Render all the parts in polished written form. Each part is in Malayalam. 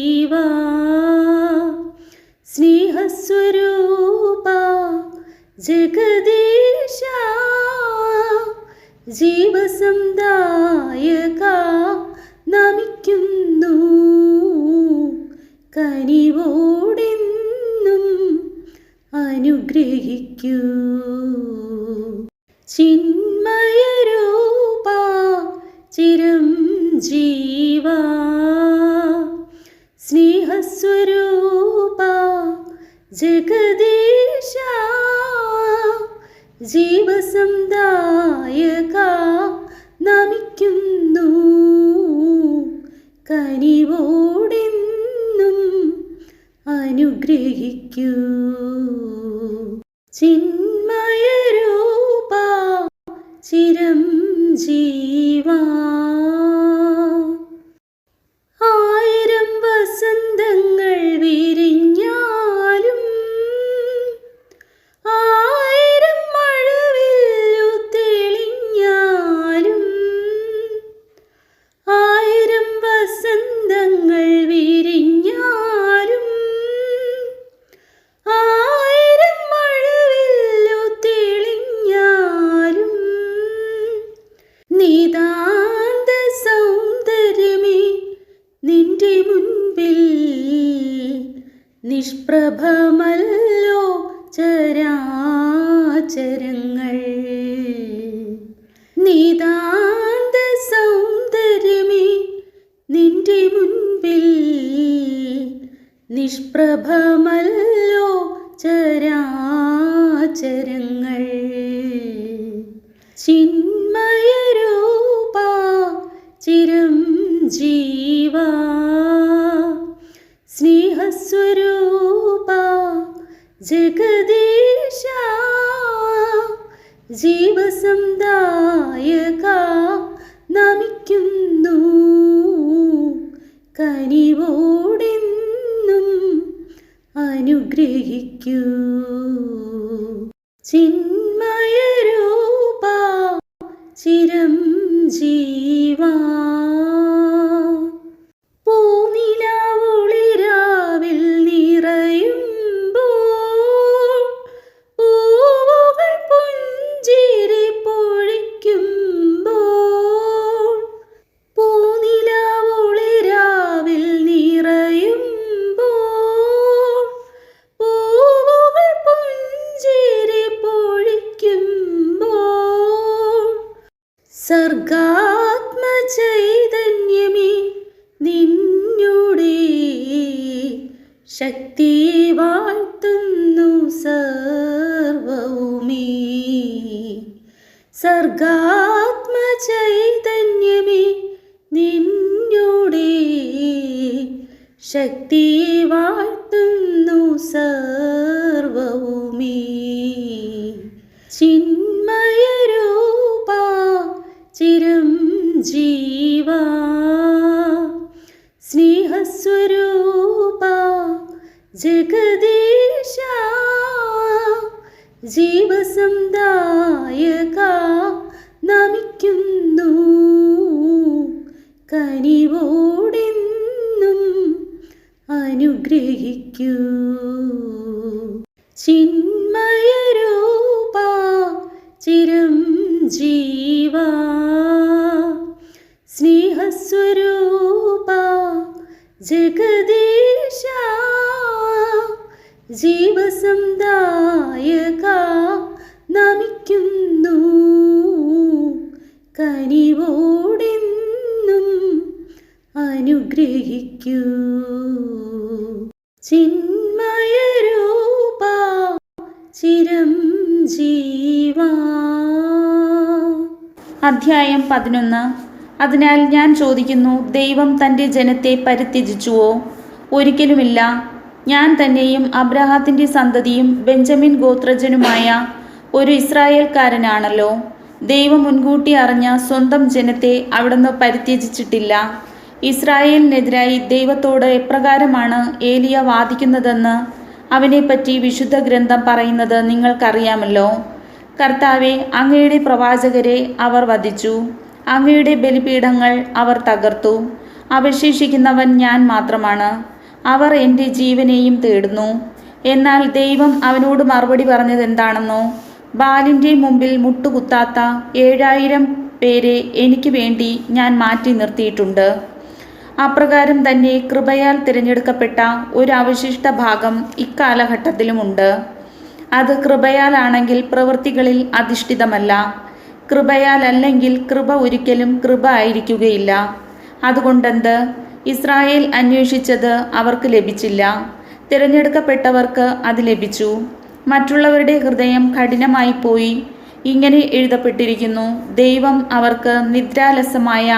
ജീവാ സ്നേഹസ്വരൂപ ജഗദീശ ജീവസംദായക നമിക്കുന്നു കനിവോടെന്നും അനുഗ്രഹിക്കൂ. ചിന്മയരൂപ ചിരം ജീവാ സ്നേഹസ്വരൂപ ജഗദീശ ജീവസംദായക നമിക്കുന്നു കനിവോടെന്നും അനുഗ്രഹിക്കൂ. ചിന്മയരൂപ ചിരം ജീവാ. ആയിരം വസന്തങ്ങൾ വിരിഞ്ഞാലും ആയിരം മഴവില്ലു തെളിഞ്ഞാലും ആയിരം വസന്തങ്ങൾ വിരിഞ്ഞാലും ആയിരം മഴവില്ലു തെളിഞ്ഞാലും നിതാന്ത സൗന്ദര്യമേ നിന്റെ മുൻപിൽ നിഷ്പ്രഭമല്ലോ ചരാചരങ്ങൾ. നിതാന്ത സൗന്ദര്യമേ നിന്റെ മുൻപിൽ നിഷ്പ്രഭമല്ലോ ചരാചരങ്ങൾ. ചിന്മയരൂപ ചിരം ജീവാ സ്നേഹസ്വരൂപ ജഗദീശ ജീവസംദായക നമിക്കുന്നു കനിവോടെന്നും അനുഗ്രഹിക്കൂ. ചിന്മയരൂപ ചിരം ജീവാ. പൂനിലാവൊളിരാവിൽ നിറയുമ്പോൾ പൂവുകൾ പുഞ്ചിരി പൊഴിക്കുമ്പോൾ പൂനിലാവൊളിരാവിൽ നിറയുമ്പോൾ പൂവുകൾ പുഞ്ചിരി പൊഴിക്കുമ്പോൾ സർഗാത്മചൈതന്യമേ നിന്നുടെ ശക്തി വാഴ്ത്തുന്നു സർവവുമേ. സർഗാത്മചൈതന്യമേ നിന്നുടെ ശക്തി വാഴ്ത്തുന്നു സർവവുമേ. ചിന്മയരൂപ ചിരം ജീവാ സ്നേഹസ്വരൂപ ജഗദീശ ജീവസംദായക നമിക്കുന്നു കനിവോടെന്നും അനുഗ്രഹിക്കൂ. ചിന്മയരൂപ ചിരം ജീവാ സ്നേഹസ്വരൂപ ജഗദീശ ജീവസംദായക നമിക്കുന്നു കനിവോടെന്നും അനുഗ്രഹിക്കൂ. ചിന്മയരൂപ ചിരം ജീവാ. അധ്യായം 11. അതിനാൽ ഞാൻ ചോദിക്കുന്നു, ദൈവം തൻ്റെ ജനത്തെ പരിത്യജിച്ചുവോ? ഒരിക്കലുമില്ല. ഞാൻ തന്നെയും അബ്രാഹത്തിൻ്റെ സന്തതിയും ബെഞ്ചമിൻ ഗോത്രജനുമായ ഒരു ഇസ്രായേൽക്കാരനാണല്ലോ. ദൈവം മുൻകൂട്ടി അറിഞ്ഞ സ്വന്തം ജനത്തെ അവിടുന്ന് പരിത്യജിച്ചിട്ടില്ല. ഇസ്രായേലിനെതിരായി ദൈവത്തോട് എപ്രകാരമാണ് ഏലിയ വാദിക്കുന്നതെന്ന് അവനെപ്പറ്റി വിശുദ്ധ ഗ്രന്ഥം പറയുന്നത് നിങ്ങൾക്കറിയാമല്ലോ. കർത്താവെ, അങ്ങയുടെ പ്രവാചകരെ അവർ വധിച്ചു, അങ്ങയുടെ ബലിപീഠങ്ങൾ അവർ തകർത്തു. അവശേഷിക്കുന്നവൻ ഞാൻ മാത്രമാണ്. അവർ എൻ്റെ ജീവനെയും തേടുന്നു. എന്നാൽ ദൈവം അവനോട് മറുപടി പറഞ്ഞത് എന്താണെന്നോ? ബാലിൻ്റെ മുമ്പിൽ മുട്ടുകുത്താത്ത 7000 പേരെ എനിക്ക് വേണ്ടി ഞാൻ മാറ്റി നിർത്തിയിട്ടുണ്ട്. അപ്രകാരം തന്നെ കൃപയാൽ തിരഞ്ഞെടുക്കപ്പെട്ട ഒരു അവശിഷ്ട ഭാഗം ഇക്കാലഘട്ടത്തിലുമുണ്ട്. അത് കൃപയാലാണെങ്കിൽ പ്രവൃത്തികളിൽ അധിഷ്ഠിതമല്ല. കൃപയാലല്ലെങ്കിൽ കൃപ ഒരിക്കലും കൃപ ആയിരിക്കുകയില്ല. അതുകൊണ്ടെന്ത്? ഇസ്രായേൽ അന്വേഷിച്ചത് അവർക്ക് ലഭിച്ചില്ല, തിരഞ്ഞെടുക്കപ്പെട്ടവർക്ക് അത് ലഭിച്ചു. മറ്റുള്ളവരുടെ ഹൃദയം കഠിനമായിപ്പോയി. ഇങ്ങനെ എഴുതപ്പെട്ടിരിക്കുന്നു: ദൈവം അവർക്ക് നിദ്രാലസമായ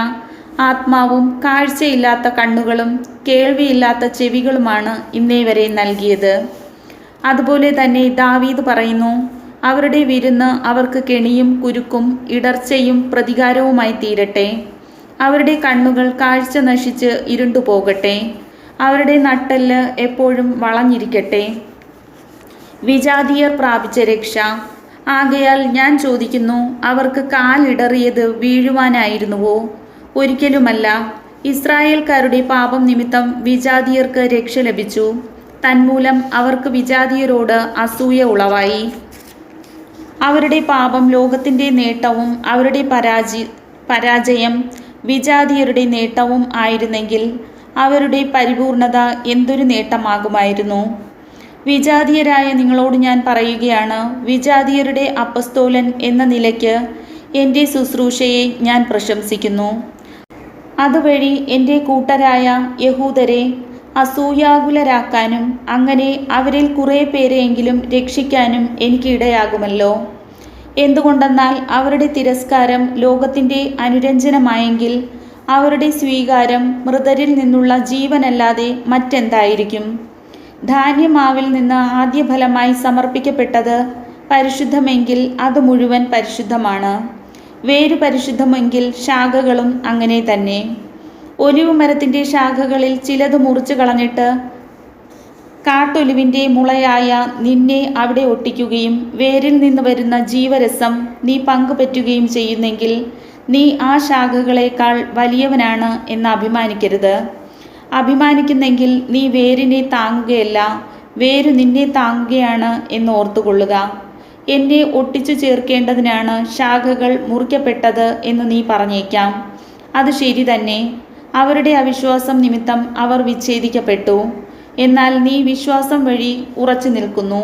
ആത്മാവും കാഴ്ചയില്ലാത്ത കണ്ണുകളും കേൾവിയില്ലാത്ത ചെവികളുമാണ് ഇന്നേ വരെ നൽകിയത്. അതുപോലെ തന്നെ ദാവീദ് പറയുന്നു: അവരുടെ വിരുന്ന് അവർക്ക് കെണിയും കുരുക്കും ഇടർച്ചയും പ്രതികാരവുമായി തീരട്ടെ. അവരുടെ കണ്ണുകൾ കാഴ്ച നശിച്ച് ഇരുണ്ടുപോകട്ടെ. അവരുടെ നട്ടെല്ല് എപ്പോഴും വളഞ്ഞിരിക്കട്ടെ. വിജാതീയർ പ്രാപിച്ച രക്ഷ. ആകയാൽ ഞാൻ ചോദിക്കുന്നു, അവർക്ക് കാലിടറിയത് വീഴുവാനായിരുന്നുവോ? ഒരിക്കലുമല്ല. ഇസ്രായേൽക്കാരുടെ പാപം നിമിത്തം വിജാതീയർക്ക് രക്ഷ ലഭിച്ചു. തന്മൂലം അവർക്ക് വിജാതീയരോട് അസൂയ ഉളവായി. അവരുടെ പാപം ലോകത്തിൻ്റെ നേട്ടവും അവരുടെ പരാജയം വിജാതീയരുടെ നേട്ടവും ആയിരുന്നെങ്കിൽ അവരുടെ പരിപൂർണത എന്തൊരു നേട്ടമാകുമായിരുന്നു. വിജാതീയരായ നിങ്ങളോട് ഞാൻ പറയുകയാണ്, വിജാതീയരുടെ അപ്പസ്തോലൻ എന്ന നിലയ്ക്ക് എൻ്റെ ശുശ്രൂഷയെ ഞാൻ പ്രശംസിക്കുന്നു. അതുവഴി എൻ്റെ കൂട്ടരായ യഹൂദരെ അസൂയാകുലരാക്കാനും അങ്ങനെ അവരിൽ കുറേ പേരെയെങ്കിലും രക്ഷിക്കാനും എനിക്ക് ഇടയാകുമല്ലോ. എന്തുകൊണ്ടെന്നാൽ അവരുടെ തിരസ്കാരം ലോകത്തിൻ്റെ അനുരഞ്ജനമായെങ്കിൽ അവരുടെ സ്വീകാരം മൃതരിൽ നിന്നുള്ള ജീവനല്ലാതെ മറ്റെന്തായിരിക്കും? ധാന്യമാവിൽ നിന്ന് ആദ്യഫലമായി സമർപ്പിക്കപ്പെട്ടത് പരിശുദ്ധമെങ്കിൽ അത് മുഴുവൻ പരിശുദ്ധമാണ്. വേര് പരിശുദ്ധമെങ്കിൽ ശാഖകളും അങ്ങനെ തന്നെ. ഒലിവ് മരത്തിൻ്റെ ശാഖകളിൽ ചിലത് മുറിച്ചു കളഞ്ഞിട്ട് കാട്ടൊലിവിൻ്റെ മുളയായ നിന്നെ അവിടെ ഒട്ടിക്കുകയും വേരിൽ നിന്ന് വരുന്ന ജീവരസം നീ പങ്കുപറ്റുകയും ചെയ്യുന്നെങ്കിൽ നീ ആ ശാഖകളേക്കാൾ വലിയവനാണ് എന്ന് അഭിമാനിക്കരുത്. അഭിമാനിക്കുന്നെങ്കിൽ നീ വേരിനെ താങ്ങുകയല്ല, വേര് നിന്നെ താങ്ങുകയാണ് എന്ന് ഓർത്തുകൊള്ളുക. എന്നെ ഒട്ടിച്ചു ചേർക്കേണ്ടതിനാണ് ശാഖകൾ മുറിക്കപ്പെട്ടത് എന്ന് നീ പറഞ്ഞേക്കാം. അത് ശരി തന്നെ. അവരുടെ അവിശ്വാസം നിമിത്തം അവർ വിച്ഛേദിക്കപ്പെട്ടു. എന്നാൽ നീ വിശ്വാസം വഴി ഉറച്ചു നിൽക്കുന്നു.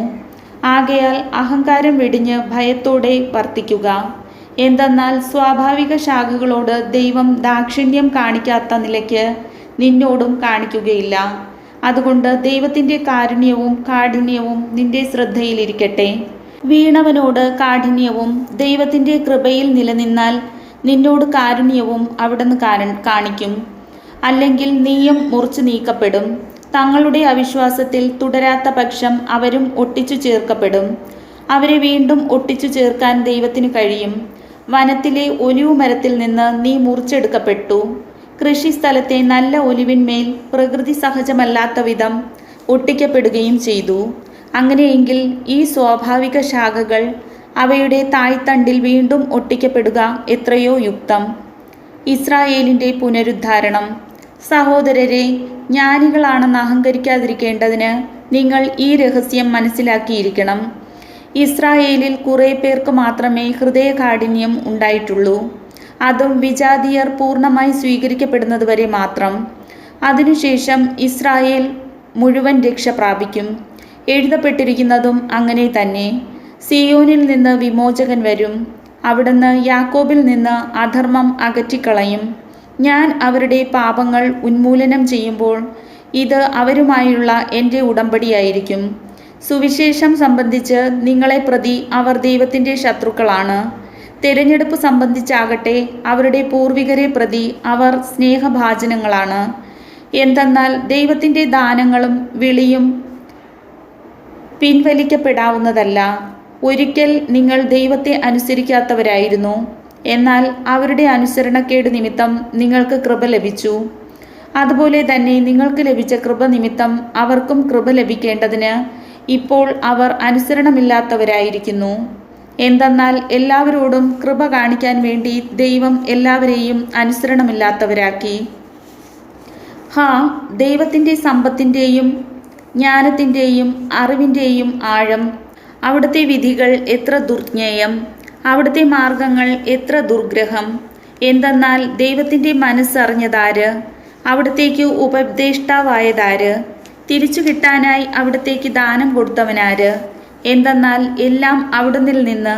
ആകയാൽ അഹങ്കാരം വെടിഞ്ഞ് ഭയത്തോടെ വർത്തിക്കുക. എന്തെന്നാൽ സ്വാഭാവിക ശാഖകളോട് ദൈവം ദാക്ഷിണ്യം കാണിക്കാത്ത നിലയ്ക്ക് നിന്നോടും കാണിക്കുകയില്ല. അതുകൊണ്ട് ദൈവത്തിൻ്റെ കാഠിന്യവും നിന്റെ ശ്രദ്ധയിലിരിക്കട്ടെ. വീണവനോട് കാഠിന്യവും ദൈവത്തിൻ്റെ കൃപയിൽ നിലനിന്നാൽ നിന്നോട് കാരുണ്യവും അവിടുന്ന് കാണിക്കും. അല്ലെങ്കിൽ നീയും മുറിച്ചു നീക്കപ്പെടും. തങ്ങളുടെ അവിശ്വാസത്തിൽ തുടരാത്ത പക്ഷം അവരും ഒട്ടിച്ചു ചേർക്കപ്പെടും. അവരെ വീണ്ടും ഒട്ടിച്ചു ചേർക്കാൻ ദൈവത്തിന് കഴിയും. വനത്തിലെ ഒലിവു മരത്തിൽ നിന്ന് നീ മുറിച്ചെടുക്കപ്പെട്ടു. കൃഷിസ്ഥലത്തെ നല്ല ഒലിവിന്മേൽ പ്രകൃതി സഹജമല്ലാത്ത വിധം ഒട്ടിക്കപ്പെടുകയും ചെയ്തു. അങ്ങനെയെങ്കിൽ ഈ സ്വാഭാവിക ശാഖകൾ അവയുടെ തായ്തണ്ടിൽ വീണ്ടും ഒട്ടിക്കപ്പെടുക എത്രയോ യുക്തം. ഇസ്രായേലിൻ്റെ പുനരുദ്ധാരണം. സഹോദരരെ, ജ്ഞാനികളാണെന്ന് അഹങ്കരിക്കാതിരിക്കേണ്ടതിന് നിങ്ങൾ ഈ രഹസ്യം മനസ്സിലാക്കിയിരിക്കണം. ഇസ്രായേലിൽ കുറേ പേർക്ക് മാത്രമേ ഹൃദയകാഠിന്യം ഉണ്ടായിട്ടുള്ളൂ. അതും വിജാതീയർ പൂർണ്ണമായി സ്വീകരിക്കപ്പെടുന്നതുവരെ മാത്രം. അതിനുശേഷം ഇസ്രായേൽ മുഴുവൻ രക്ഷ പ്രാപിക്കും. എഴുതപ്പെട്ടിരിക്കുന്നതും അങ്ങനെ തന്നെ. സിയോനിൽ നിന്ന് വിമോചകൻ വരും. അവിടുന്ന് യാക്കോബിൽ നിന്ന് അധർമ്മം അകറ്റിക്കളയും. ഞാൻ അവരുടെ പാപങ്ങൾ ഉന്മൂലനം ചെയ്യുമ്പോൾ ഇത് അവരുമായുള്ള എൻ്റെ ഉടമ്പടിയായിരിക്കും. സുവിശേഷം സംബന്ധിച്ച് നിങ്ങളെ പ്രതി അവർ ദൈവത്തിൻ്റെ ശത്രുക്കളാണ്. തിരഞ്ഞെടുപ്പ് സംബന്ധിച്ചാകട്ടെ അവരുടെ പൂർവികരെ പ്രതി അവർ സ്നേഹഭാജനങ്ങളാണ്. എന്തെന്നാൽ ദൈവത്തിൻ്റെ ദാനങ്ങളും വിളിയും പിൻവലിക്കപ്പെടാവുന്നതല്ല. ഒരിക്കൽ നിങ്ങൾ ദൈവത്തെ അനുസരിക്കാത്തവരായിരുന്നു. എന്നാൽ അവരുടെ അനുസരണക്കേട് നിമിത്തം നിങ്ങൾക്ക് കൃപ ലഭിച്ചു. അതുപോലെ തന്നെ നിങ്ങൾക്ക് ലഭിച്ച കൃപ നിമിത്തം അവർക്കും കൃപ ലഭിക്കേണ്ടതിന് ഇപ്പോൾ അവർ അനുസരണമില്ലാത്തവരായിരിക്കുന്നു. എന്തെന്നാൽ എല്ലാവരോടും കൃപ കാണിക്കാൻ വേണ്ടി ദൈവം എല്ലാവരെയും അനുസരണമില്ലാത്തവരാക്കി. ഹാ, ദൈവത്തിൻ്റെ സമ്പത്തിൻ്റെയും ജ്ഞാനത്തിൻ്റെയും അറിവിൻ്റെയും ആഴം! അവിടുത്തെ വിധികൾ എത്ര ദുർജ്ഞേയം! അവിടുത്തെ മാർഗങ്ങൾ എത്ര ദുർഗ്രഹം! എന്തെന്നാൽ ദൈവത്തിൻ്റെ മനസ്സറിഞ്ഞതാര്? അവിടത്തേക്ക് ഉപദേഷ്ടാവായതാര്? തിരിച്ചു കിട്ടാനായി അവിടത്തേക്ക് ദാനം കൊടുത്തവനാര്? എന്തെന്നാൽ എല്ലാം അവിടുന്നിൽ നിന്ന്,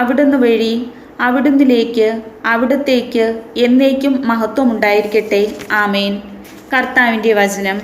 അവിടുന്ന് വഴി, അവിടുന്നിലേക്ക്, അവിടത്തേക്ക് എന്നേക്കും മഹത്വമുണ്ടായിരിക്കട്ടെ. ആമേൻ. കർത്താവിൻ്റെ വചനം.